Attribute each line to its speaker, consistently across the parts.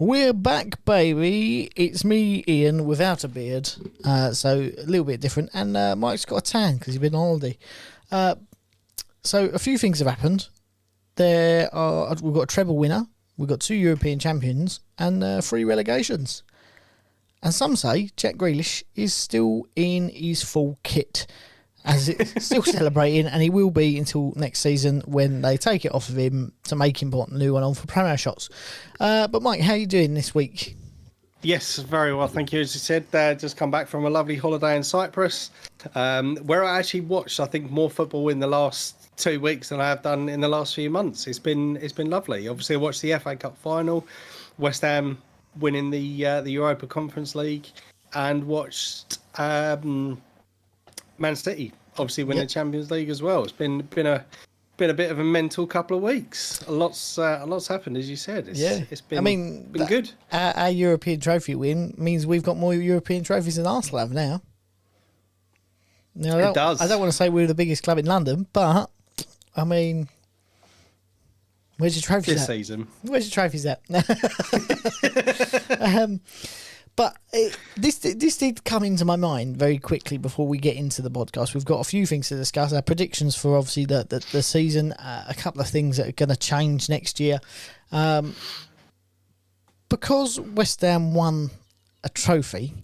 Speaker 1: We're back, baby. It's me, Ian, without a beard. So a little bit different. And Mike's got a tan because he's been on holiday. So a few things have happened. We've got a treble winner. We've got 2 European champions and 3 relegations. And some say Jack Grealish is still in his full kit, as it's still celebrating, and he will be until next season when they take it off of him to make him put a new one on for Premier shots. But Mike, how are you doing this week?
Speaker 2: Yes, very well, thank you. As you said, just come back from a lovely holiday in Cyprus, where I actually watched, I think, more football in the last 2 weeks than I have done in the last few months. It's been lovely. Obviously, I watched the FA Cup final, West Ham winning the Europa Conference League, and watched Man City obviously winning the Champions League as well. It's been a bit of a mental couple of weeks. A lot's happened, as you said. It's been good.
Speaker 1: Our European trophy win means we've got more European trophies than Arsenal have now.
Speaker 2: It does.
Speaker 1: I don't want to say we're the biggest club in London, but I mean, where's your trophies
Speaker 2: this
Speaker 1: at?
Speaker 2: season?
Speaker 1: Where's your trophies at? But this did come into my mind very quickly before we get into the podcast. We've got a few things to discuss. Our predictions for obviously the season, a couple of things that are going to change next year. Because West Ham won a trophy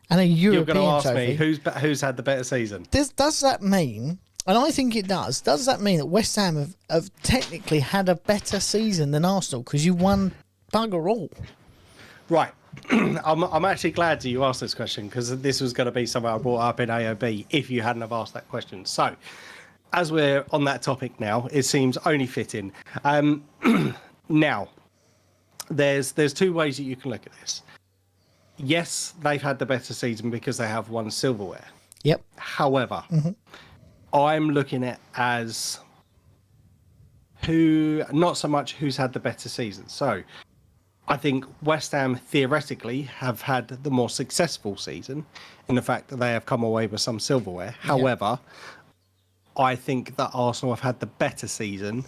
Speaker 1: and a European trophy. You're going to
Speaker 2: ask me who's had the better season?
Speaker 1: Does that mean, and I think it does that mean that West Ham have technically had a better season than Arsenal because you won bugger all?
Speaker 2: Right. I'm actually glad you asked this question because this was going to be something I brought up in AOB if you hadn't have asked that question. So, as we're on that topic now, it seems only fitting. Now, there's 2 ways that you can look at this. Yes, they've had the better season because they have won silverware.
Speaker 1: Yep.
Speaker 2: However, I'm looking at as not so much who's had the better season. So, I think West Ham theoretically have had the more successful season in the fact that they have come away with some silverware. However, I think that Arsenal have had the better season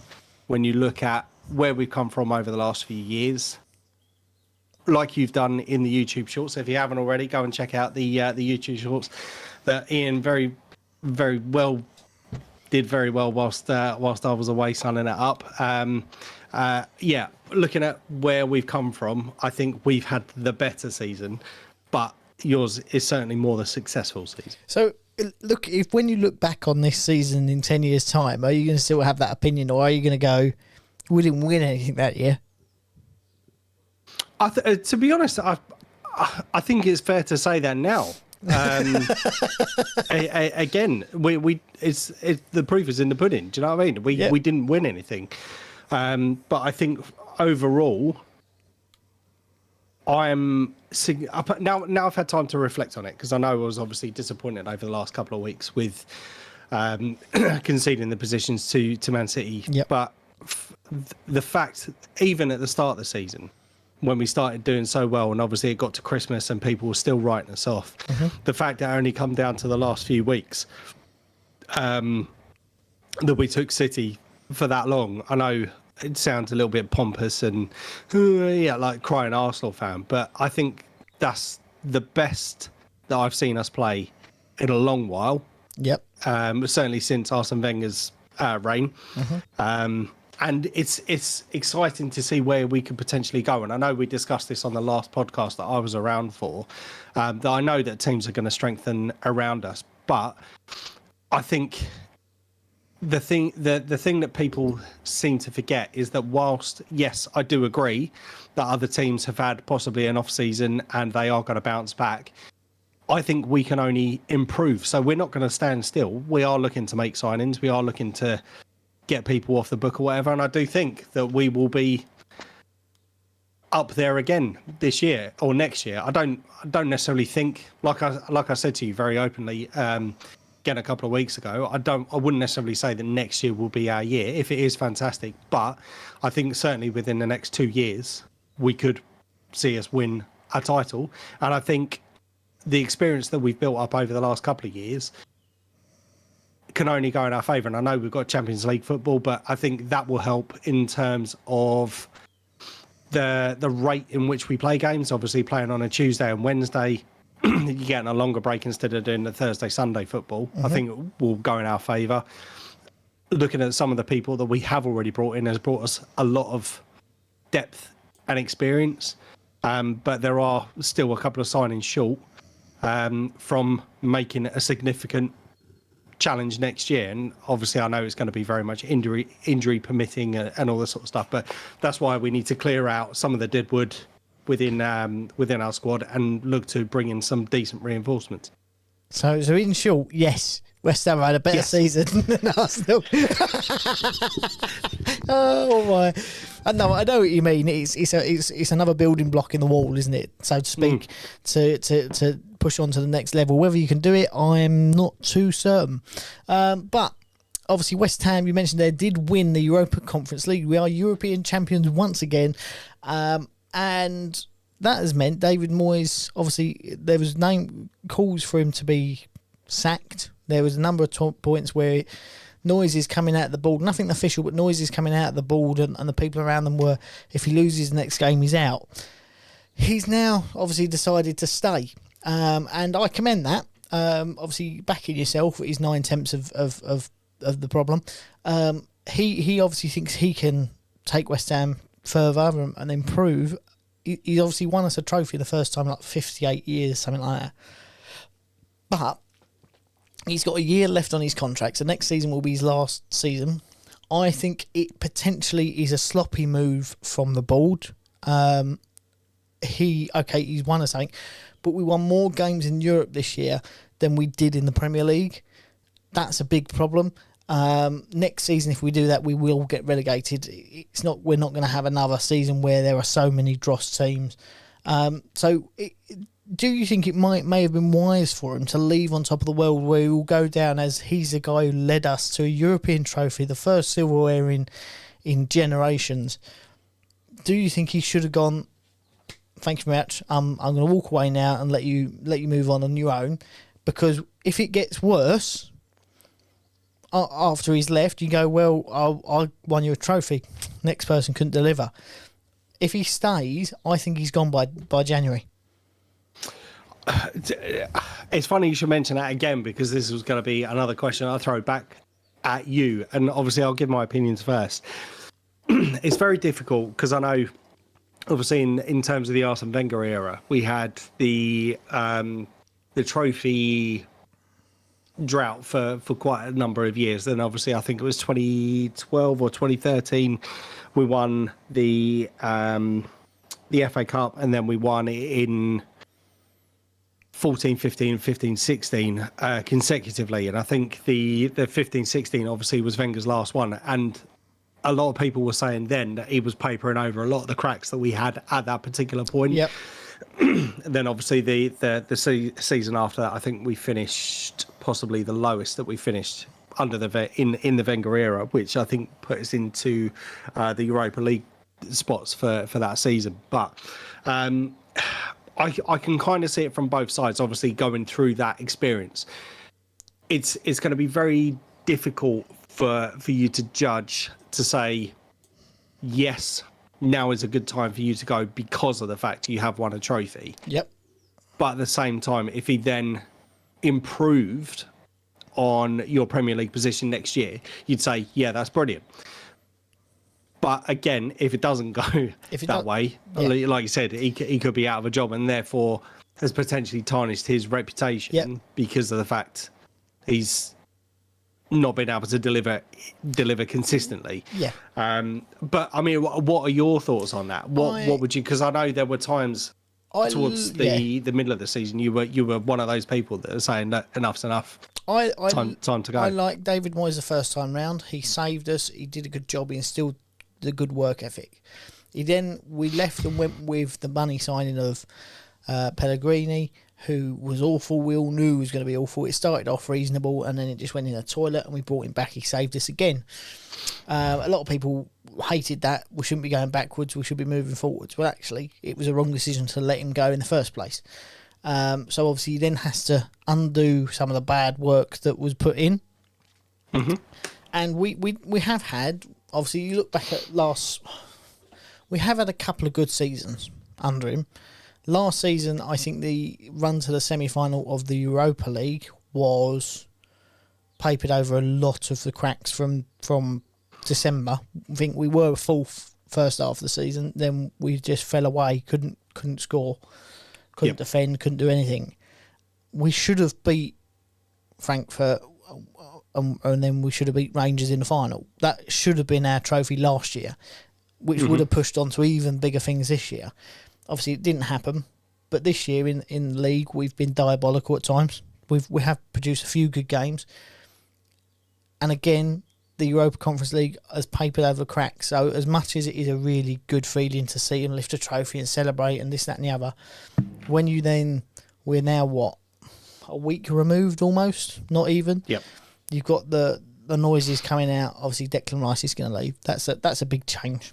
Speaker 2: when you look at where we've come from over the last few years. Like you've done in the YouTube shorts. If you haven't already, go and check out the YouTube shorts that Ian did very well whilst I was away sunning it up. Looking at where we've come from, I think we've had the better season, but yours is certainly more the successful season.
Speaker 1: So, look, when you look back on this season in 10 years' time, are you going to still have that opinion, or are you going to go, we didn't win anything that year?
Speaker 2: To be honest, I think it's fair to say that now. Again, it's the proof is in the pudding. Do you know what I mean? We didn't win anything, but I think overall, now I've had time to reflect on it because I know I was obviously disappointed over the last couple of weeks with conceding the positions to Man City.
Speaker 1: Yep.
Speaker 2: But the fact, even at the start of the season, when we started doing so well, and obviously it got to Christmas and people were still writing us off, the fact that it only come down to the last few weeks that we took City for that long, I know it sounds a little bit pompous and like crying Arsenal fan, but I think that's the best that I've seen us play in a long while.
Speaker 1: Yep.
Speaker 2: Certainly since Arsene Wenger's reign. And it's exciting to see where we could potentially go. And I know we discussed this on the last podcast that I was around for, that I know that teams are going to strengthen around us. But I think the thing that people seem to forget is that whilst, yes, I do agree that other teams have had possibly an off-season and they are going to bounce back, I think we can only improve. So we're not going to stand still. We are looking to make signings. We are looking to get people off the book or whatever, and I do think that we will be up there again this year or next year. I don't necessarily think, like I said to you very openly again a couple of weeks ago, I wouldn't necessarily say that next year will be our year. If it is, fantastic, but I think certainly within the next 2 years we could see us win a title. And I think the experience that we've built up over the last couple of years can only go in our favour. And I know we've got Champions League football, but I think that will help in terms of the rate in which we play games. Obviously, playing on a Tuesday and Wednesday, you're getting a longer break instead of doing the Thursday Sunday football. I think will go in our favour. Looking at some of the people that we have already brought in has brought us a lot of depth and experience, but there are still a couple of signings short from making a significant challenge next year. And obviously, I know it's going to be very much injury permitting and all this sort of stuff. But that's why we need to clear out some of the deadwood within our squad and look to bring in some decent reinforcements.
Speaker 1: So in short, yes, West Ham had a better season than Arsenal. Oh my! I know what you mean. It's another building block in the wall, isn't it, so to speak, to push on to the next level. Whether you can do it, I'm not too certain. But obviously, West Ham, you mentioned there, did win the Europa Conference League. We are European champions once again, and that has meant David Moyes. Obviously, there was calls for him to be sacked. There was a number of points where noises coming out of the board, nothing official, but noises coming out of the board, and the people around them were, if he loses the next game, he's out. He's now obviously decided to stay, and I commend that. Obviously, backing yourself is 9/10 of the problem. He obviously thinks he can take West Ham further and improve. He obviously won us a trophy the first time in like 58 years, something like that. But he's got a year left on his contract, so next season will be his last season. I think it potentially is a sloppy move from the board. He's won us something, but we won more games in Europe this year than we did in the Premier League. That's a big problem. Next season, if we do that, we will get relegated. We're not going to have another season where there are so many dross teams. Do you think it may have been wise for him to leave on top of the world, where he will go down as he's the guy who led us to a European trophy, the first silverware in generations? Do you think he should have gone, thank you very much, I'm going to walk away now and let you move on your own? Because if it gets worse after he's left, you go, well, I won you a trophy. Next person couldn't deliver. If he stays, I think he's gone by January.
Speaker 2: It's funny you should mention that again, because this was going to be another question I'll throw back at you. And obviously, I'll give my opinions first. It's very difficult because I know, obviously, in terms of the Arsene Wenger era, we had the trophy drought for quite a number of years. Then obviously, I think it was 2012 or 2013, we won the FA Cup, and then we won it in 14, 15, 15, 16 consecutively. And I think the 15, 16 obviously was Wenger's last one. And a lot of people were saying then that he was papering over a lot of the cracks that we had at that particular point.
Speaker 1: Yep.
Speaker 2: And then obviously the season after that, I think we finished possibly the lowest that we finished under in the Wenger era, which I think put us into the Europa League spots for that season. But I can kind of see it from both sides. Obviously, going through that experience, it's going to be very difficult for you to judge, to say, yes, now is a good time for you to go because of the fact you have won a trophy.
Speaker 1: Yep.
Speaker 2: But at the same time, if he then improved on your Premier League position next year, you'd say, yeah, that's brilliant. But again, if it doesn't go that way, like you said, he could be out of a job, and therefore has potentially tarnished his reputation because of the fact he's not been able to deliver consistently.
Speaker 1: Yeah.
Speaker 2: But I mean, what are your thoughts on that? What would you? Because I know there were times towards the middle of the season, you were one of those people that are saying that enough's enough. Time to go.
Speaker 1: I like David Moyes the first time round. He saved us. He did a good job. He instilled the good work ethic. We left and went with the money signing of Pellegrini, who was awful. We all knew he was going to be awful. It started off reasonable, and then it just went in the toilet, and we brought him back. He saved us again. A lot of people hated that. We shouldn't be going backwards. We should be moving forwards. Well, actually, it was a wrong decision to let him go in the first place. So obviously, he then has to undo some of the bad work that was put in. Mm-hmm. And we have had, obviously, you look back at we have had a couple of good seasons under him. Last season, I think the run to the semi-final of the Europa League was papered over a lot of the cracks from December. I think we were fourth first half of the season, then we just fell away, couldn't score, couldn't defend, couldn't do anything. We should have beat Frankfurt, and then we should have beat Rangers in the final. That should have been our trophy last year, which would have pushed on to even bigger things this year. Obviously, it didn't happen, but this year in the league, we've been diabolical at times. We have produced a few good games. And again, the Europa Conference League has papered over cracks. So as much as it is a really good feeling to see him lift a trophy and celebrate and this, that and the other, when you then, we're now what, a week removed almost, not even?
Speaker 2: Yep.
Speaker 1: You've got the noises coming out. Obviously, Declan Rice is going to leave. That's a big change.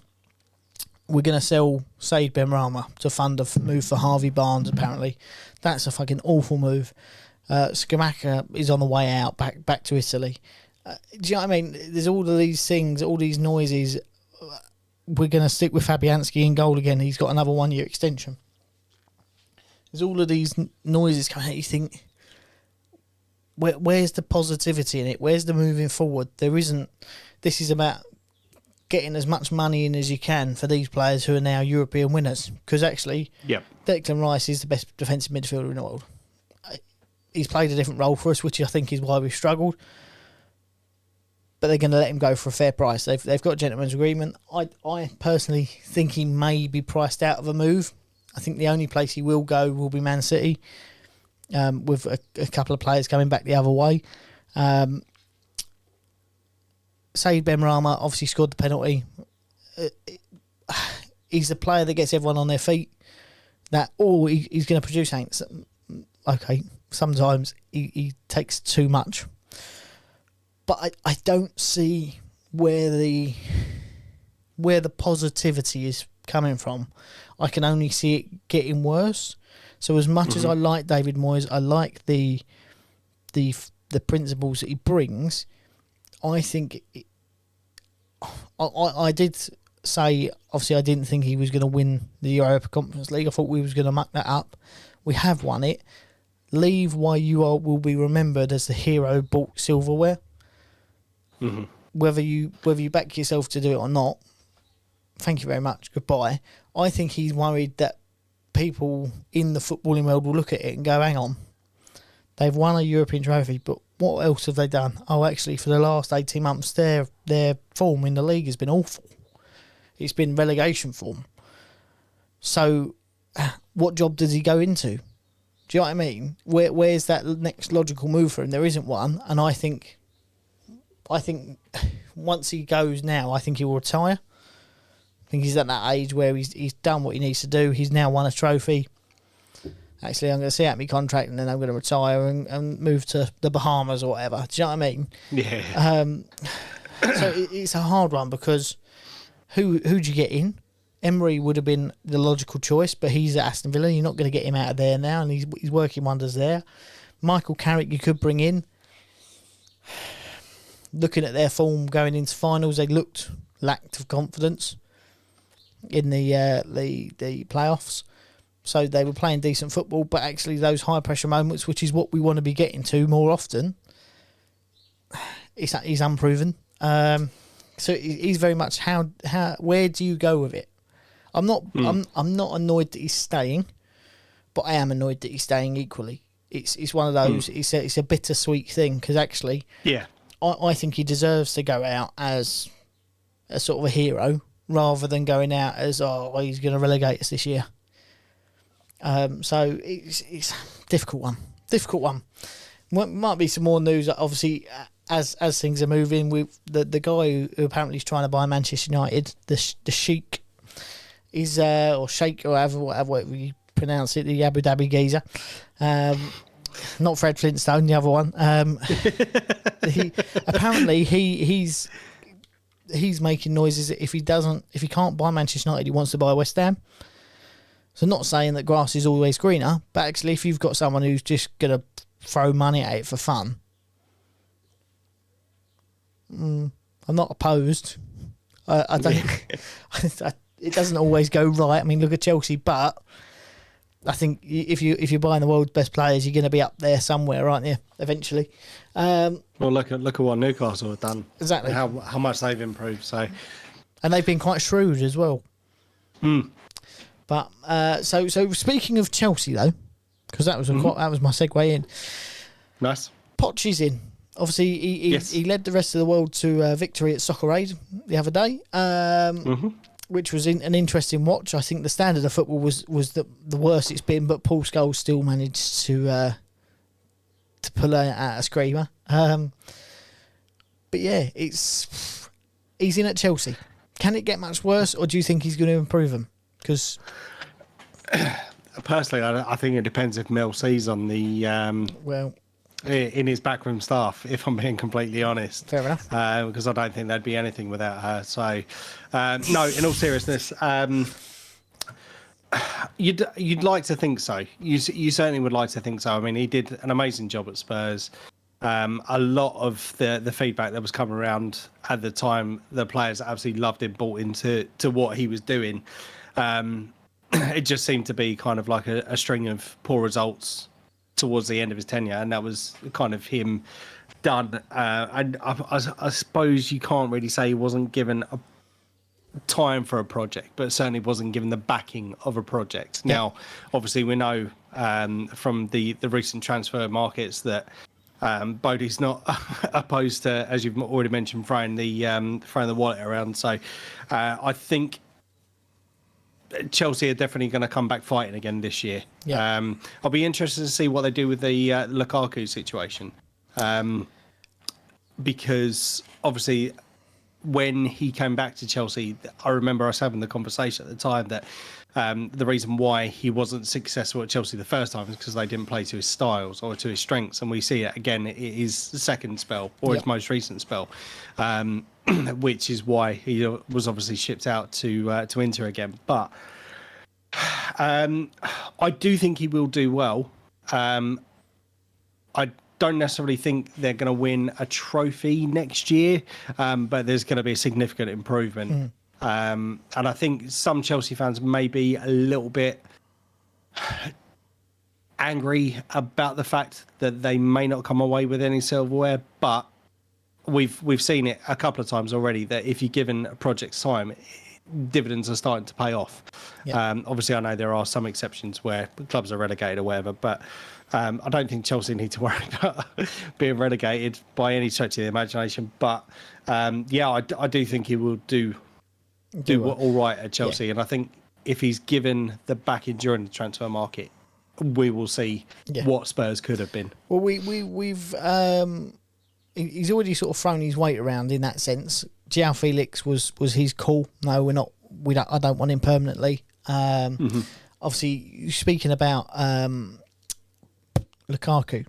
Speaker 1: We're going to sell Said Benrahma to fund a move for Harvey Barnes, apparently. That's a fucking awful move. Scamacca is on the way out, back to Italy. Do you know what I mean? There's all of these things, all these noises. We're going to stick with Fabianski in goal again. He's got another 1-year extension. There's all of these noises coming out. You think, where's the positivity in it? Where's the moving forward? There isn't. This is about getting as much money in as you can for these players who are now European winners. Because actually, Declan Rice is the best defensive midfielder in the world. He's played a different role for us, which I think is why we've struggled. But they're going to let him go for a fair price. They've got a gentleman's agreement. I personally think he may be priced out of a move. I think the only place he will go will be Man City, with a couple of players coming back the other way. Said Benrahma obviously scored the penalty. He's the player that gets everyone on their feet. He's going to produce things. Okay, sometimes he takes too much. But I don't see where the positivity is coming from. I can only see it getting worse. So as much as I like David Moyes, I like the principles that he brings. I think I did say, obviously I didn't think he was going to win the Europa Conference League. I thought we was going to muck that up. We have won it. Leave while you will be remembered as the hero bought silverware. Whether you back yourself to do it or not, thank you very much, goodbye. I think he's worried that people in the footballing world will look at it and go, hang on, they've won a European trophy, but what else have they done? Oh, actually, for the last 18 months, their form in the league has been awful. It's been relegation form. So what job does he go into? Do you know what I mean? Where's that next logical move for him? There isn't one, and I think once he goes now, I think he will retire. I think he's at that age where he's done what he needs to do. He's now won a trophy. Actually, I'm going to see out my contract and then I'm going to retire and move to the Bahamas or whatever. Do you know what I mean?
Speaker 2: Yeah.
Speaker 1: So it's a hard one because who'd you get in? Emery would have been the logical choice, but he's at Aston Villa. You're not going to get him out of there now, and he's working wonders there. Michael Carrick you could bring in. Looking at their form going into finals, they lacked of confidence in the playoffs. So they were playing decent football, but actually those high pressure moments, which is what we want to be getting to more often, he's unproven. So he's very much where do you go with it? I'm not annoyed that he's staying, but I am annoyed that he's staying equally. It's one of those. It's a bittersweet thing because actually, I think he deserves to go out as a sort of a hero rather than going out as he's going to relegate us this year. So it's a difficult one. Might be some more news, obviously, as things are moving. With the guy who apparently is trying to buy Manchester United, the Sheikh, is or Sheikh or whatever you pronounce it, the Abu Dhabi geezer. Not Fred Flintstone, the other one. He's making noises that if he can't buy Manchester United, he wants to buy West Ham. So not saying that grass is always greener, but actually if you've got someone who's just going to throw money at it for fun, I'm not opposed. I don't. it doesn't always go right. I mean, look at Chelsea, but I think if you're buying the world's best players, you're going to be up there somewhere, aren't you? Eventually.
Speaker 2: Well, look at what Newcastle have done.
Speaker 1: Exactly.
Speaker 2: How much they've improved. So,
Speaker 1: and they've been quite shrewd as well. But so speaking of Chelsea though, because that was that was my segue in.
Speaker 2: Nice.
Speaker 1: Poch is in. Obviously, he led the rest of the world to victory at Soccer Aid the other day, which was an interesting watch. I think the standard of football was the worst it's been, but Paul Scholes still managed to pull out a screamer. But yeah, he's in at Chelsea. Can it get much worse, or do you think he's going to improve them? Because
Speaker 2: personally, I think it depends if Mel sees on the in his backroom staff, if I'm being completely honest.
Speaker 1: Fair enough.
Speaker 2: Because I don't think they'd be anything without her. So, no, in all seriousness, you'd like to think so. You certainly would like to think so. I mean, he did an amazing job at Spurs. A lot of the feedback that was coming around at the time, the players absolutely loved him, bought into what he was doing. It just seemed to be kind of like a string of poor results towards the end of his tenure, and that was kind of him done. And I suppose you can't really say he wasn't given a time for a project, but certainly wasn't given the backing of a project. Yeah. Now, obviously, we know from the recent transfer markets that Bodie's not opposed to, as you've already mentioned, throwing the wallet around. So I think Chelsea are definitely going to come back fighting again this year. Yeah. I'll be interested to see what they do with the Lukaku situation, because obviously when he came back to Chelsea, I remember us having the conversation at the time that the reason why he wasn't successful at Chelsea the first time is because they didn't play to his styles or to his strengths, and we see it again in his second spell or his most recent spell. Which is why he was obviously shipped out to Inter again. But I do think he will do well. I don't necessarily think they're going to win a trophy next year, but there's going to be a significant improvement. And I think some Chelsea fans may be a little bit angry about the fact that they may not come away with any silverware, but we've seen it a couple of times already that if you're given a project's time, dividends are starting to pay off. Yeah. Obviously, I know there are some exceptions where clubs are relegated or whatever, but I don't think Chelsea need to worry about being relegated by any stretch of the imagination. But I do think he will do all right at Chelsea, and I think if he's given the backing during the transfer market, we will see what Spurs could have been. Well,
Speaker 1: we've. He's already sort of thrown his weight around in that sense. João Felix was his call. No, we're not. I don't want him permanently. Obviously, speaking about Lukaku,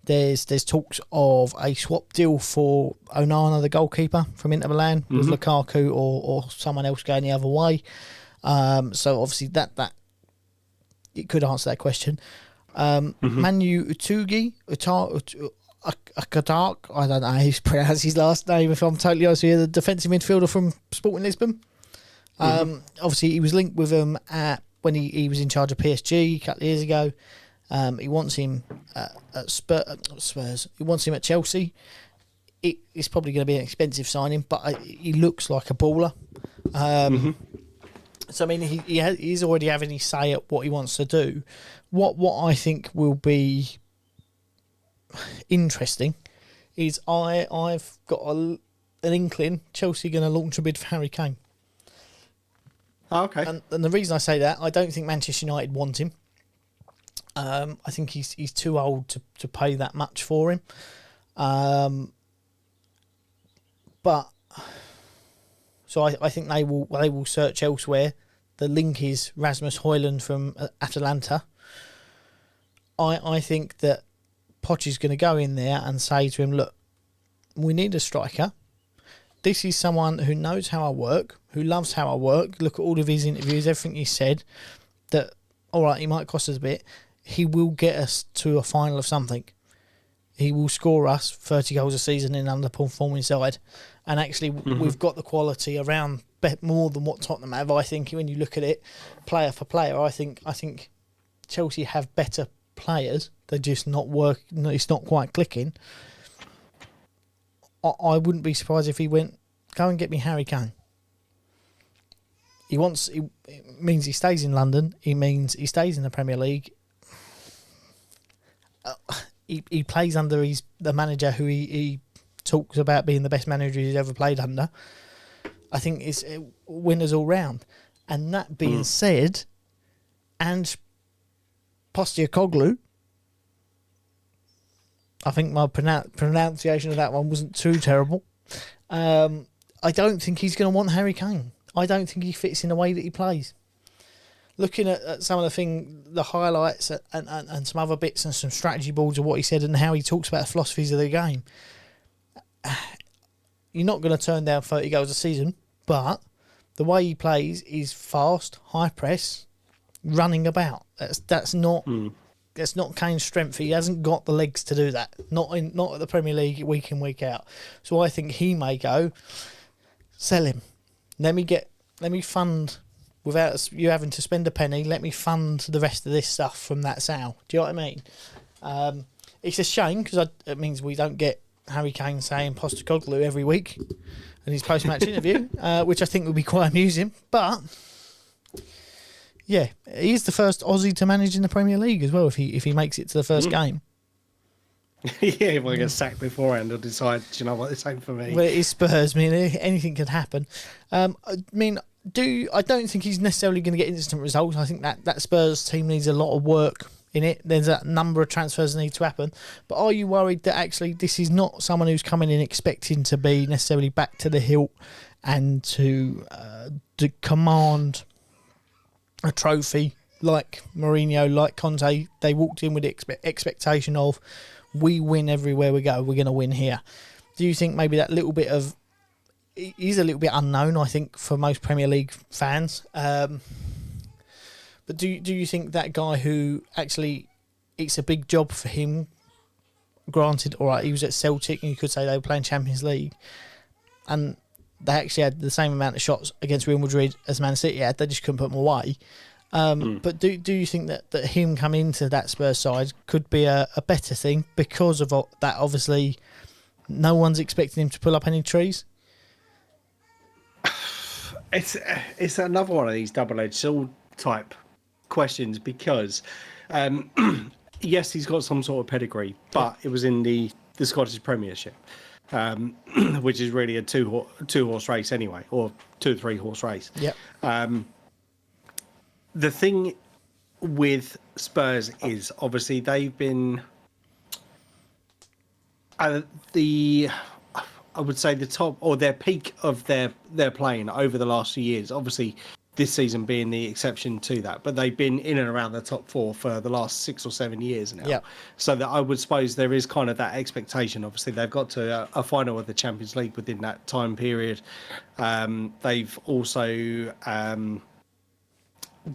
Speaker 1: there's talks of a swap deal for Onana, the goalkeeper from Inter Milan, with Lukaku or someone else going the other way. So obviously that it could answer that question. Manu Utugi, Akadark, I don't know how to pronounce his last name, if I'm totally honest with you, the defensive midfielder from Sporting Lisbon. Obviously, he was linked with him when he was in charge of PSG a couple of years ago. He wants him at Spurs. He wants him at Chelsea. It's probably going to be an expensive signing, but he looks like a baller. So, I mean, he's already having his say at what he wants to do. What I think will be interesting is I've got an inkling Chelsea going to launch a bid for Harry Kane.
Speaker 2: Oh, okay.
Speaker 1: And the reason I say that, I don't think Manchester United want him. I think he's too old to pay that much for him. But so I think they will search elsewhere. The link is Rasmus Højlund from Atalanta. I think that Poch is going to go in there and say to him, look, we need a striker. This is someone who knows how I work, who loves how I work. Look at all of his interviews, everything he said, that, all right, he might cost us a bit. He will get us to a final of something. He will score us 30 goals a season in an underperforming side. And actually, we've got the quality around more than what Tottenham have. I think when you look at it, player for player, I think Chelsea have better players. They're just not work. It's not quite clicking. I wouldn't be surprised if he went, go and get me Harry Kane. It means he stays in London. It means he stays in the Premier League. He plays under the manager who he talks about being the best manager he's ever played under. I think it's winners all round. And that being said, and Postecoglou, I think my pronunciation of that one wasn't too terrible. I don't think he's going to want Harry Kane. I don't think he fits in the way that he plays. Looking at some of the highlights and some other bits and some strategy boards of what he said and how he talks about the philosophies of the game, you're not going to turn down 30 goals a season, but the way he plays is fast, high press, running about. That's not Kane's strength. He hasn't got the legs to do that. Not at the Premier League week in, week out. So I think he may go, sell him. Let me fund, without you having to spend a penny, let me fund the rest of this stuff from that sale. Do you know what I mean? It's a shame because it means we don't get Harry Kane saying Postecoglou every week in his post-match interview, which I think would be quite amusing. But yeah, he's the first Aussie to manage in the Premier League as well if he makes it to the first game.
Speaker 2: Yeah, he might get sacked beforehand or decide, do you know what, this ain't for me.
Speaker 1: Well, it is Spurs. I mean, anything could happen. I don't think he's necessarily going to get instant results. I think that Spurs team needs a lot of work in it. There's a number of transfers that need to happen. But are you worried that actually this is not someone who's coming in expecting to be necessarily back to the hilt and to command a trophy like Mourinho, like Conte? They walked in with the expectation of, we win everywhere we go, we're going to win here. Do you think maybe that little bit of... He's a little bit unknown, I think, for most Premier League fans. But do you think that guy who actually... It's a big job for him. Granted, all right, he was at Celtic and you could say they were playing Champions League. And they actually had the same amount of shots against Real Madrid as Man City had. They just couldn't put them away. But do you think that him coming into that Spurs side could be a better thing because of that? Obviously, no one's expecting him to pull up any trees.
Speaker 2: It's another one of these double-edged sword type questions because, yes, he's got some sort of pedigree, but it was in the Scottish Premiership, which is really a two-horse race anyway, or 2 or 3 horse race.
Speaker 1: Yep.
Speaker 2: The thing with Spurs is obviously they've been I would say the top or their peak of their playing over the last few years. Obviously, this season being the exception to that, but they've been in and around the top 4 for the last 6 or 7 years now.
Speaker 1: Yep.
Speaker 2: So that I would suppose there is kind of that expectation. Obviously, they've got to a final of the Champions League within that time period. They've also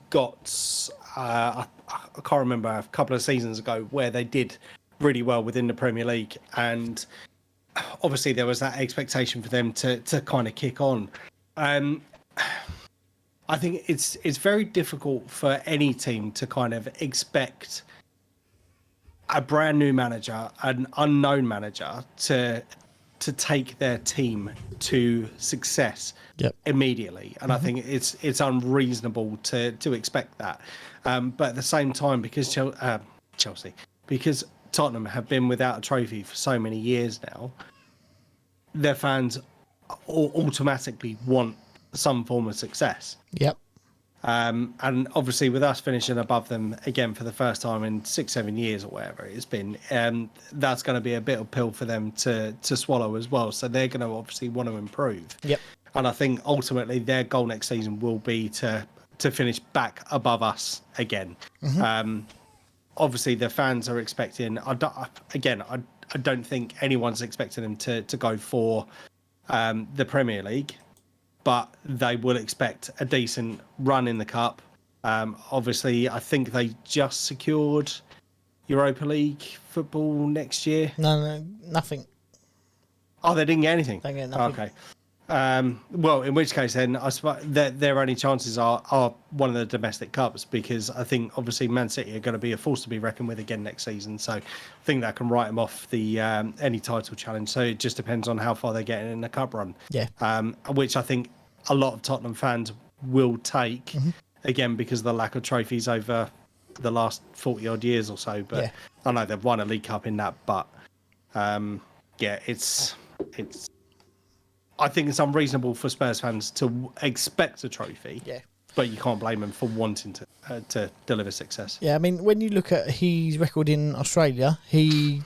Speaker 2: got I can't remember, a couple of seasons ago where they did really well within the Premier League, and obviously there was that expectation for them to kind of kick on. I think it's very difficult for any team to kind of expect a brand new manager, an unknown manager, to take their team to success immediately. And I think it's unreasonable to expect that. But at the same time, because because Tottenham have been without a trophy for so many years now, their fans automatically want some form of success.
Speaker 1: Yep.
Speaker 2: And obviously with us finishing above them again for the first time in 6-7 years or whatever it's been, that's going to be a bit of pill for them to swallow as well. So they're going to obviously want to improve.
Speaker 1: Yep.
Speaker 2: And I think ultimately their goal next season will be to finish back above us again. Obviously the fans are expecting, I don't think anyone's expecting them to go for the Premier League, but they will expect a decent run in the Cup. Obviously, I think they just secured Europa League football next year.
Speaker 1: No, nothing.
Speaker 2: Oh, they didn't get anything.
Speaker 1: They get nothing.
Speaker 2: Okay. Well, in which case, then I suppose their only chances are one of the domestic cups, because I think obviously Man City are going to be a force to be reckoned with again next season. So I think that can write them off the any title challenge. So it just depends on how far they get in the cup run.
Speaker 1: Yeah.
Speaker 2: Which I think a lot of Tottenham fans will take again because of the lack of trophies over the last 40 odd years or so. But
Speaker 1: Yeah.
Speaker 2: I know they've won a League Cup in that, but yeah, it's. I think it's unreasonable for Spurs fans to expect a trophy.
Speaker 1: Yeah.
Speaker 2: But you can't blame him for wanting to deliver success.
Speaker 1: Yeah, I mean, when you look at his record in Australia, he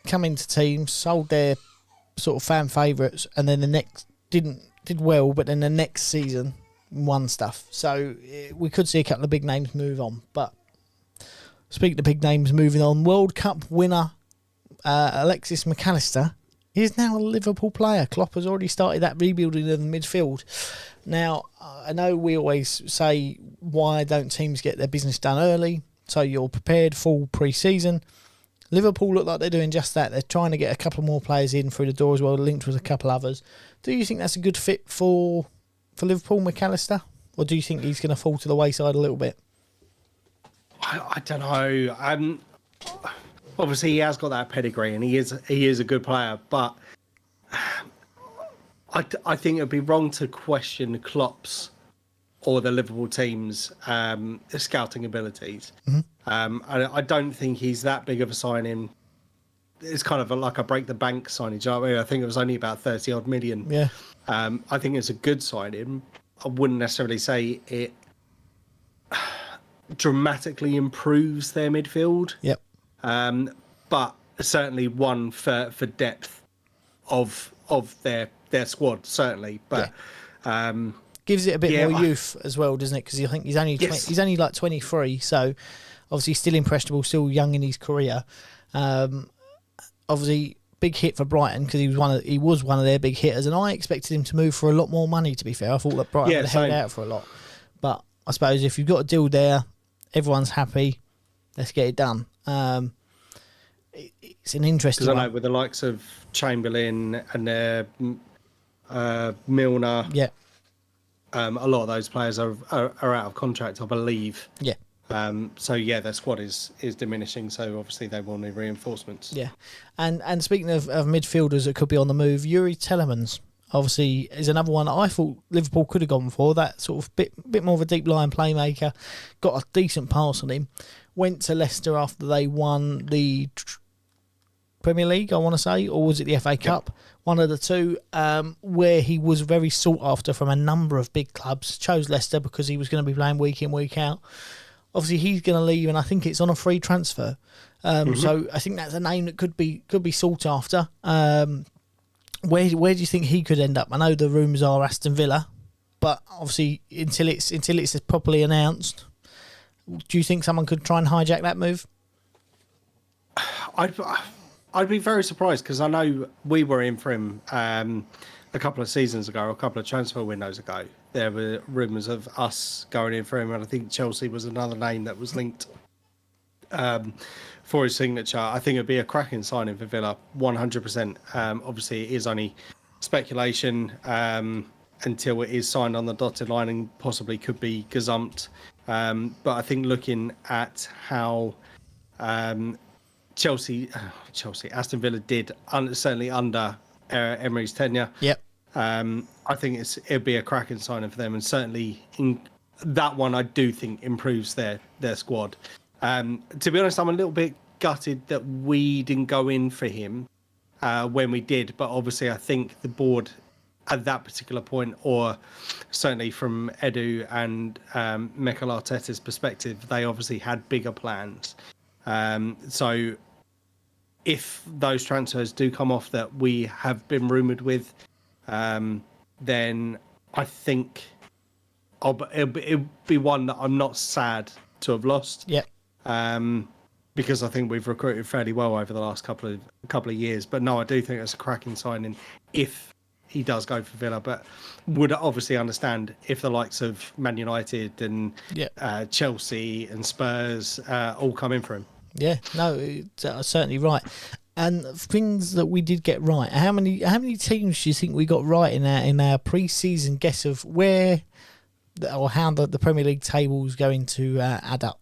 Speaker 1: come into teams, sold their sort of fan favourites, and then the next did well, but then the next season won stuff. So we could see a couple of big names move on. But speaking of big names moving on, World Cup winner Alexis McAllister is now a Liverpool player. Klopp has already started that rebuilding of the midfield. Now, I know we always say, why don't teams get their business done early so you're prepared full pre-season? Liverpool look like they're doing just that. They're trying to get a couple more players in through the door as well, linked with a couple others. Do you think that's a good fit for Liverpool, McAllister? Or do you think he's going to fall to the wayside a little bit?
Speaker 2: I don't know. Obviously, he has got that pedigree, and he is a good player. But I think it would be wrong to question Klopp's or the Liverpool team's scouting abilities. I don't think he's that big of a signing. It's kind of like a break the bank signing. Do you know what I mean? I think it was only about 30 odd million.
Speaker 1: Yeah.
Speaker 2: I think it's a good signing. I wouldn't necessarily say it dramatically improves their midfield.
Speaker 1: Yep.
Speaker 2: But certainly one for depth of their squad, certainly. But
Speaker 1: gives it a bit more youth as well, doesn't it? Because I think he's only he's only like 23, so obviously still impressionable, still young in his career. Obviously big hit for Brighton because he was one of their big hitters, and I expected him to move for a lot more money. To be fair, I thought that Brighton would have held out for a lot, but I suppose if you've got a deal there, everyone's happy. Let's get it done. It's an interesting one.
Speaker 2: Because I know with the likes of Chamberlain and Milner, a lot of those players are out of contract, I believe.
Speaker 1: Yeah.
Speaker 2: So yeah, their squad is diminishing. So obviously they will need reinforcements.
Speaker 1: Yeah, and speaking of midfielders that could be on the move, Yuri Telemans obviously is another one I thought Liverpool could have gone for. That sort of bit more of a deep line playmaker, got a decent pass on him. Went to Leicester after they won the Premier League, I want to say, or was it the FA Cup? One of the two, where he was very sought after from a number of big clubs. Chose Leicester because he was going to be playing week in, week out. Obviously, he's going to leave, and I think it's on a free transfer. So I think that's a name that could be sought after. Where do you think he could end up? I know the rumours are Aston Villa, but obviously until it's properly announced, do you think someone could try and hijack that move?
Speaker 2: I'd be very surprised because I know we were in for him a couple of seasons ago, or a couple of transfer windows ago. There were rumours of us going in for him, and I think Chelsea was another name that was linked for his signature. I think it'd be a cracking signing for Villa, 100%. Obviously, it is only speculation until it is signed on the dotted line and possibly could be gazumped. But I think looking at how Aston Villa did, certainly under Emery's tenure.
Speaker 1: Yep.
Speaker 2: I think it'd be a cracking signing for them, and certainly in that one, I do think improves their squad. To be honest, I'm a little bit gutted that we didn't go in for him when we did, but obviously I think the board at that particular point, or certainly from Edu and Mikel Arteta's perspective, they obviously had bigger plans. So if those transfers do come off that we have been rumoured with, then I think it'll be one that I'm not sad to have lost.
Speaker 1: Yeah.
Speaker 2: Because I think we've recruited fairly well over the last couple of years. But no, I do think it's a cracking signing if he does go for Villa. But would obviously understand if the likes of Man United and Chelsea and Spurs all come in for him.
Speaker 1: Yeah, no, it's certainly right. And things that we did get right. How many teams do you think we got right in our pre-season guess of where or how the Premier League table is going to add up?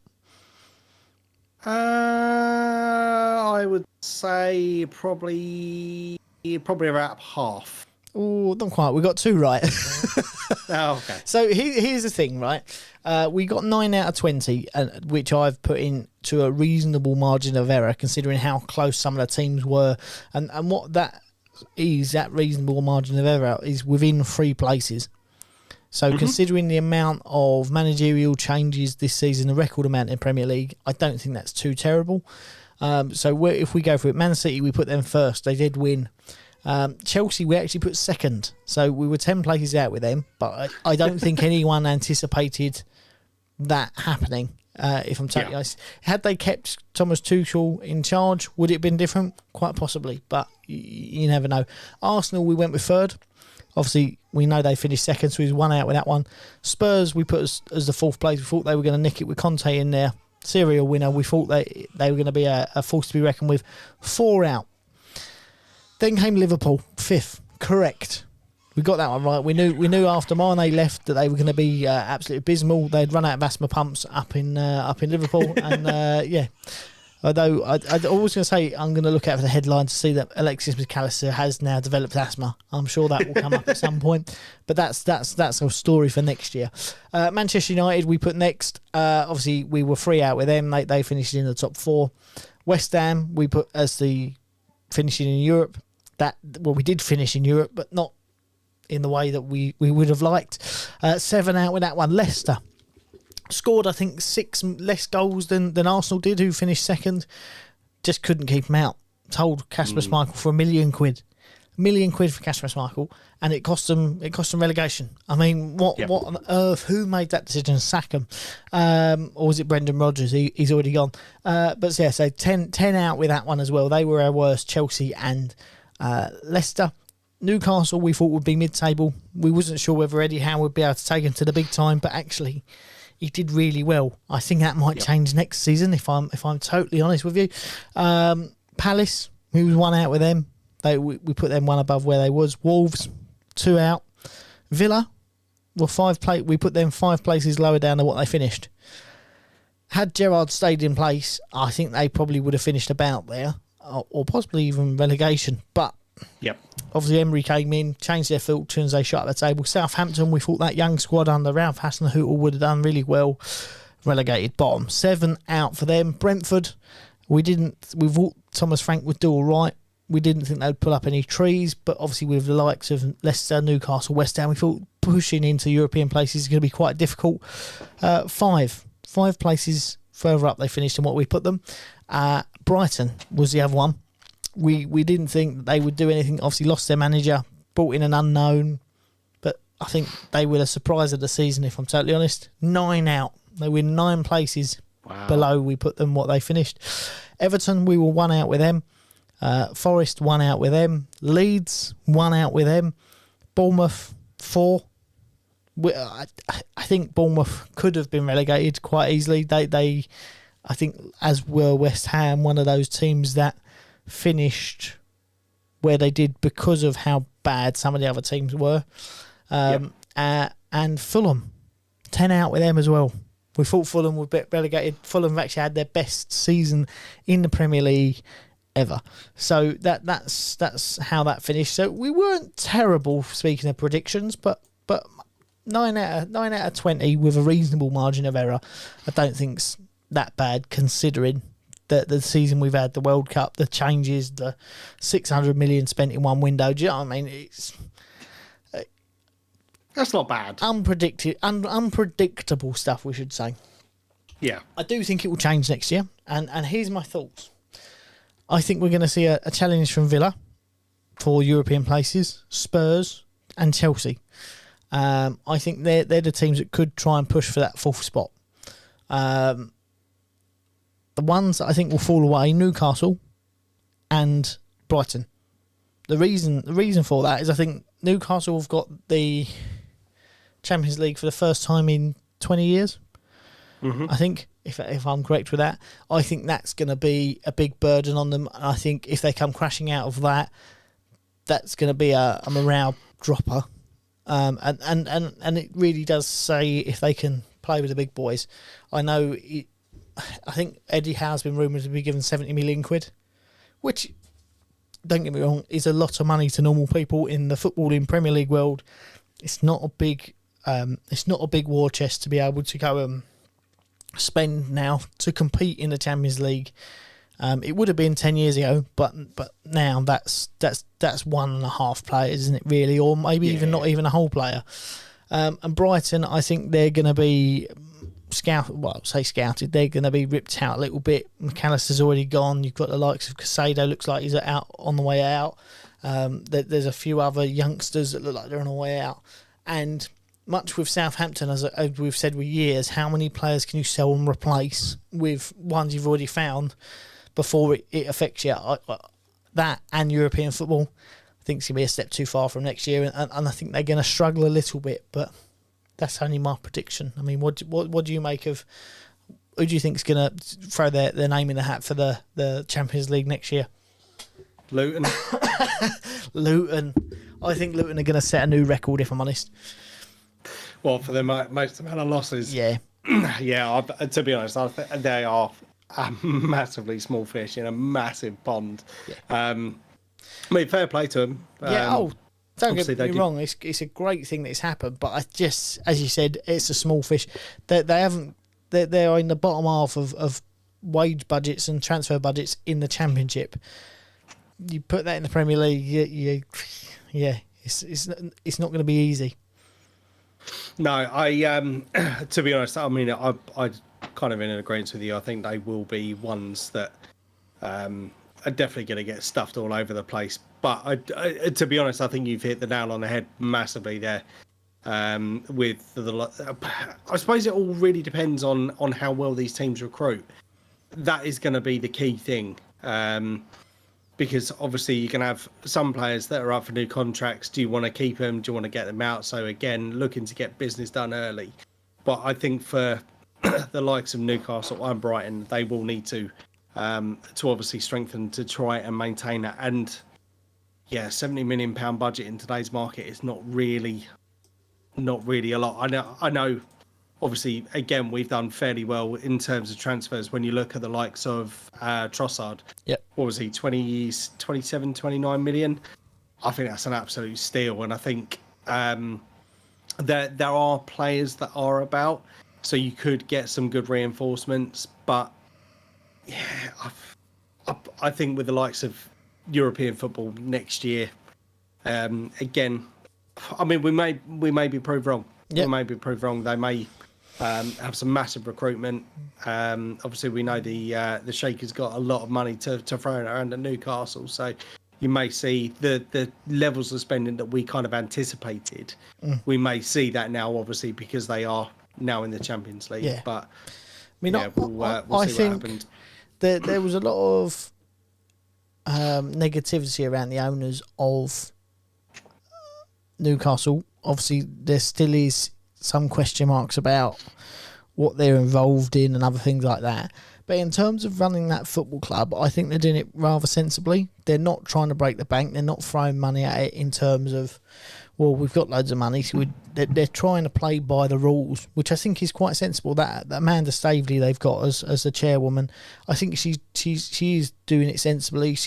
Speaker 2: I would say probably about half.
Speaker 1: Oh, not quite. We got 2 right.
Speaker 2: Oh, okay.
Speaker 1: So here's the thing, right? We got 9 out of 20, which I've put into a reasonable margin of error, considering how close some of the teams were, and what that is. That reasonable margin of error is within 3 places. So considering the amount of managerial changes this season, the record amount in Premier League, I don't think that's too terrible. So if we go for it, Man City, we put them first. They did win. Chelsea, we actually put second. So we were 10 places out with them. But I don't think anyone anticipated that happening, if I'm totally honest. Had they kept Thomas Tuchel in charge, would it have been different? Quite possibly. But you never know. Arsenal, we went with third. Obviously, we know they finished second, so he's 1 out with that one. Spurs, we put as the 4th place. We thought they were going to nick it with Conte in there. Serial winner. We thought they were going to be a force to be reckoned with. 4 out. Then came Liverpool, 5th. Correct. We got that one right. We knew after Mane left that they were going to be absolutely abysmal. They'd run out of asthma pumps up in Liverpool, and yeah. Although I was going to say I'm going to look out for the headline to see that Alexis McAllister has now developed asthma. I'm sure that will come up at some point, but that's a story for next year. Manchester United we put next. Obviously we were 3 out with them. They finished in the top 4. West Ham we put as the finishing in Europe. We did finish in Europe, but not in the way that we would have liked. 7 out with that one. Leicester scored, I think, 6 less goals than Arsenal did, who finished second. Just couldn't keep them out. Told Kasper Schmeichel for £1 million. £1 million for Kasper Schmeichel, and it cost them relegation. I mean, what on earth? Who made that decision? Sack him, or was it Brendan Rodgers? He's already gone. But yeah, so 10 out with that one as well. They were our worst. Chelsea and Leicester. Newcastle we thought would be mid-table. We wasn't sure whether Eddie Howe would be able to take him to the big time, but actually he did really well. I think that might change next season if I'm totally honest with you. Palace, who was 1 out with them. We put them 1 above where they was. Wolves 2 out. Villa were 5 we put them 5 places lower down than what they finished. Had Gerrard stayed in place, I think they probably would have finished about there, or possibly even relegation. But obviously Emery came in, changed their fortunes, they shut up the table. Southampton, we thought that young squad under Ralph Hasenhüttl would have done really well. Relegated bottom. 7 out for them. Brentford, we thought Thomas Frank would do all right. We didn't think they'd pull up any trees, but obviously with the likes of Leicester, Newcastle, West Ham, we thought pushing into European places is going to be quite difficult. 5 places further up they finished than what we put them. Brighton was the other one. We didn't think that they would do anything. Obviously lost their manager, brought in an unknown, but I think they were the surprise of the season, if I'm totally honest. 9 out. They were 9 places below we put them what they finished. Everton, we were 1 out with them. Forest 1 out with them. Leeds 1 out with them. Bournemouth 4. I think Bournemouth could have been relegated quite easily. They I think, as were West Ham, one of those teams that finished where they did because of how bad some of the other teams were. And Fulham 10 out with them as well. We thought Fulham would be relegated. Fulham have actually had their best season in the Premier League ever. So that's how that finished. So we weren't terrible, speaking of predictions, but 9 out of 20 with a reasonable margin of error, I don't think's that bad considering the season we've had, the World Cup, the changes, the 600 million spent in one window. Do you know what I mean?
Speaker 2: That's not bad.
Speaker 1: Unpredictable stuff, we should say.
Speaker 2: Yeah.
Speaker 1: I do think it will change next year. And here's my thoughts. I think we're going to see a challenge from Villa for European places, Spurs and Chelsea. I think they're the teams that could try and push for that 4th spot. The ones that I think will fall away, Newcastle and Brighton. The reason for that is I think Newcastle have got the Champions League for the first time in 20 years. I think if I'm correct with that. I think that's going to be a big burden on them. And I think if they come crashing out of that, that's going to be a morale dropper. And it really does say if they can play with the big boys. I think Eddie Howe's been rumoured to be given 70 million quid, which, don't get me wrong, is a lot of money to normal people in the footballing Premier League world. It's not a big war chest to be able to go and spend now to compete in the Champions League. It would have been 10 years ago, but now that's 1.5 players, isn't it, really? Or maybe even not even a whole player. And Brighton, I think they're going to be scouted. They're going to be ripped out a little bit. McAllister's already gone. You've got the likes of Casado, looks like he's out on the way out. There's a few other youngsters that look like they're on the way out. And much with Southampton, as we've said for years, how many players can you sell and replace with ones you've already found before it affects you? That and European football, I think it's going to be a step too far from next year, and I think they're going to struggle a little bit, but that's only my prediction. I mean, what do you make of, who do you think is going to throw their name in the hat for the Champions League next year?
Speaker 2: Luton.
Speaker 1: Luton. I think Luton are going to set a new record, if I'm honest.
Speaker 2: Well, for their most amount of losses.
Speaker 1: Yeah.
Speaker 2: Yeah, to be honest, they are a massively small fish in a massive pond. Yeah. I mean, fair play to them.
Speaker 1: Don't get me wrong, it's a great thing that it's happened, but I just, as you said, it's a small fish. They're in the bottom half of wage budgets and transfer budgets in the Championship. You put that in the Premier League, it's not going to be easy.
Speaker 2: No, to be honest, I mean, I kind of in agreement with you. I think they will be ones that are definitely going to get stuffed all over the place. But to be honest, I think you've hit the nail on the head massively there. With I suppose it all really depends on how well these teams recruit. That is going to be the key thing. Because obviously you can have some players that are up for new contracts. Do you want to keep them? Do you want to get them out? So again, looking to get business done early. But I think for the likes of Newcastle and Brighton, they will need to obviously strengthen to try and maintain that. And yeah, £70 million budget in today's market is not really a lot. I know. Obviously, again, we've done fairly well in terms of transfers. When you look at the likes of Trossard, what was he, 27, 29 million? I think that's an absolute steal. And I think there are players that are about, so you could get some good reinforcements. But yeah, I think with the likes of European football next year, again, I mean, we may be proved wrong. We may be proved wrong. They may have some massive recruitment. Obviously, we know the Sheikh has got a lot of money to throw around at Newcastle, so you may see the levels of spending that we kind of anticipated. We may see that now, obviously, because they are now in the Champions League. Yeah. But I mean, we'll see what happens.
Speaker 1: There was a lot of negativity around the owners of Newcastle. Obviously, there still is some question marks about what they're involved in and other things like that. But in terms of running that football club, I think they're doing it rather sensibly. They're not trying to break the bank. They're not throwing money at it in terms of, well, we've got loads of money, so they're trying to play by the rules, which I think is quite sensible. That Amanda Staveley they've got as the chairwoman, I think she is doing it sensibly.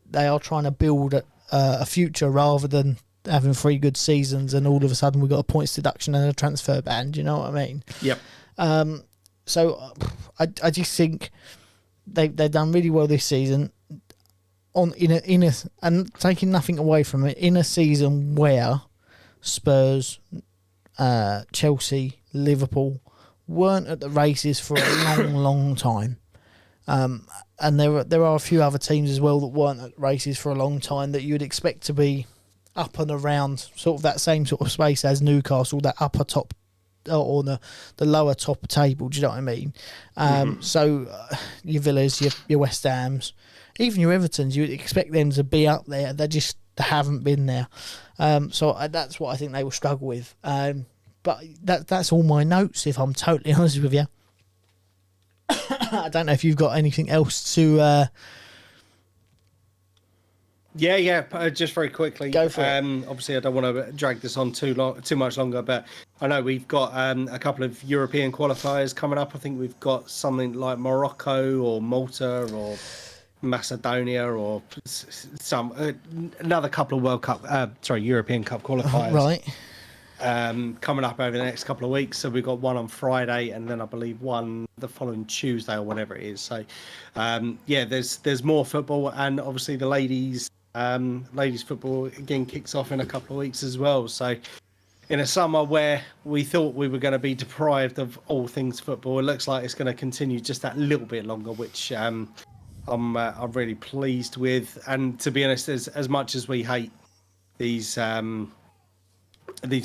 Speaker 1: They are trying to build a future rather than having 3 good seasons and all of a sudden we've got a points deduction and a transfer ban. Do you know what I mean?
Speaker 2: Yep.
Speaker 1: So I just think they've done really well this season. And taking nothing away from it, in a season where Spurs, Chelsea, Liverpool weren't at the races for a long time. And there are a few other teams as well that weren't at races for a long time that you would expect to be up and around sort of that same sort of space as Newcastle, that upper top or the lower top table. Do you know what I mean? So your Villas, your West Hams, even your Evertons, you would expect them to be up there. They haven't been there. So that's what I think they will struggle with. But that's all my notes, if I'm totally honest with you. I don't know if you've got anything else to.
Speaker 2: Just very quickly.
Speaker 1: Go for it.
Speaker 2: Obviously, I don't want to drag this on too much longer, but I know we've got a couple of European qualifiers coming up. I think we've got something like Morocco or Malta or Macedonia or another couple of European Cup qualifiers.
Speaker 1: Right.
Speaker 2: Coming up over the next couple of weeks. So we've got one on Friday and then I believe one the following Tuesday or whatever it is. So there's more football, and obviously the ladies football again kicks off in a couple of weeks as well. So in a summer where we thought we were going to be deprived of all things football, it looks like it's going to continue just that little bit longer, which I'm really pleased with. And to be honest, as much as we hate these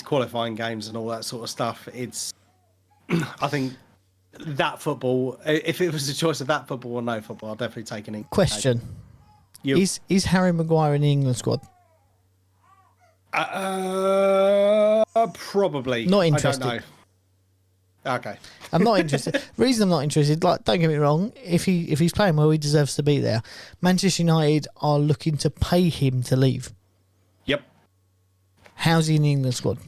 Speaker 2: qualifying games and all that sort of stuff, it's I think that football, if it was a choice of that football or no football, I'll definitely take an
Speaker 1: question. Is Harry Maguire in the England squad?
Speaker 2: Probably.
Speaker 1: Not interested.
Speaker 2: I don't know. Okay.
Speaker 1: I'm not interested. The reason I'm not interested, like, don't get me wrong, if he's playing well, he deserves to be there. Manchester United are looking to pay him to leave.
Speaker 2: Yep.
Speaker 1: How's he in the England squad?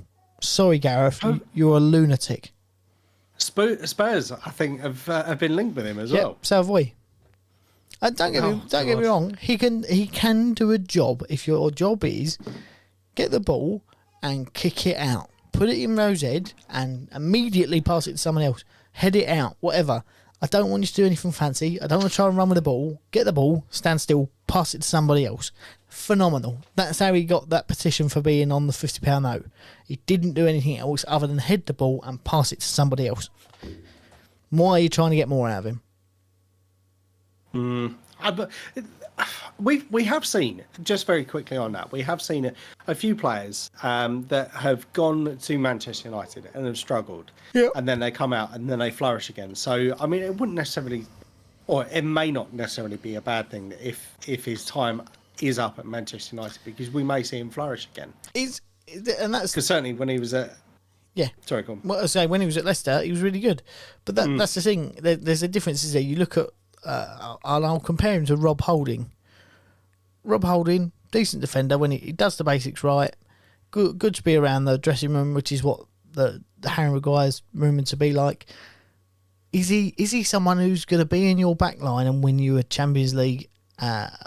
Speaker 1: Sorry, Gareth, you're a lunatic.
Speaker 2: Spurs, I think, have been linked with him as well.
Speaker 1: So have we. Don't get me wrong. He can do a job if your job is get the ball and kick it out, put it in Rose's head, and immediately pass it to someone else. Head it out, whatever. I don't want you to do anything fancy. I don't want to try and run with the ball. Get the ball, stand still, pass it to somebody else. Phenomenal. That's how he got that petition for being on the £50 note. He didn't do anything else other than head the ball and pass it to somebody else. Why are you trying to get more out of him?
Speaker 2: We have seen, just very quickly on that, we have seen a few players that have gone to Manchester United and have struggled, and then they come out and then they flourish again. So, I mean, it wouldn't necessarily, or it may not necessarily be a bad thing if his time is up at Manchester United, because we may see him flourish again.
Speaker 1: And that's
Speaker 2: because certainly when he was at sorry, go on.
Speaker 1: Well, I say when he was at Leicester, he was really good, but that's the thing. There's a difference. Is there? You look at, I'll compare him to Rob Holding. Rob Holding, decent defender when he does the basics right. Good to be around the dressing room, which is what the Harry Maguire's rumoured to be like. Is he someone who's going to be in your back line and win you a Champions League and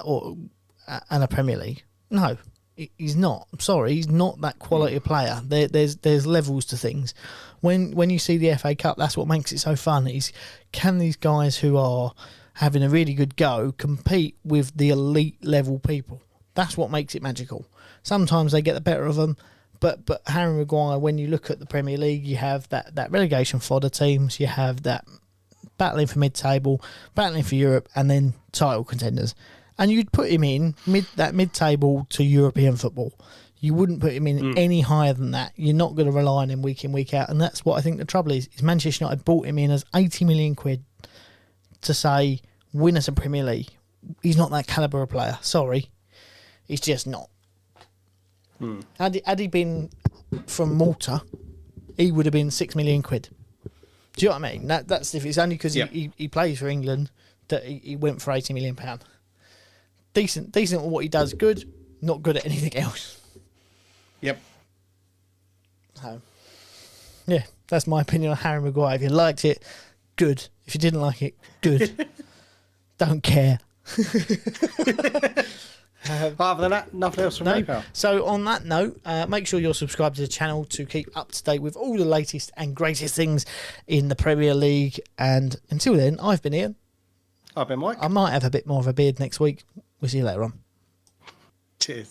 Speaker 1: a Premier League? No, he's not. I'm sorry, he's not that quality of player. There's levels to things. When you see the FA Cup, that's what makes it so fun. Can these guys who are having a really good go compete with the elite level people? That's what makes it magical. Sometimes they get the better of them, but Harry Maguire, when you look at the Premier League, you have that relegation fodder teams, you have that battling for mid-table, battling for Europe, and then title contenders. And you'd put him in mid-table to European football. You wouldn't put him in any higher than that. You're not going to rely on him week in, week out. And that's what I think the trouble is Manchester United bought him in as 80 million quid to say, win us a Premier League. He's not that calibre of player. Sorry. He's just not. Had he been from Malta, he would have been 6 million quid. Do you know what I mean? That's if it's only because he plays for England that he went for £80 million. Decent at what he does, good, not good at anything else.
Speaker 2: Yep.
Speaker 1: So, yeah, that's my opinion on Harry Maguire. If you liked it, good. If you didn't like it, good. Don't care.
Speaker 2: Other than that, nothing else from me, pal.
Speaker 1: So on that note, make sure you're subscribed to the channel to keep up to date with all the latest and greatest things in the Premier League. And until then, I've been Ian.
Speaker 2: I've been Mike.
Speaker 1: I might have a bit more of a beard next week. We'll see you later on.
Speaker 2: Cheers.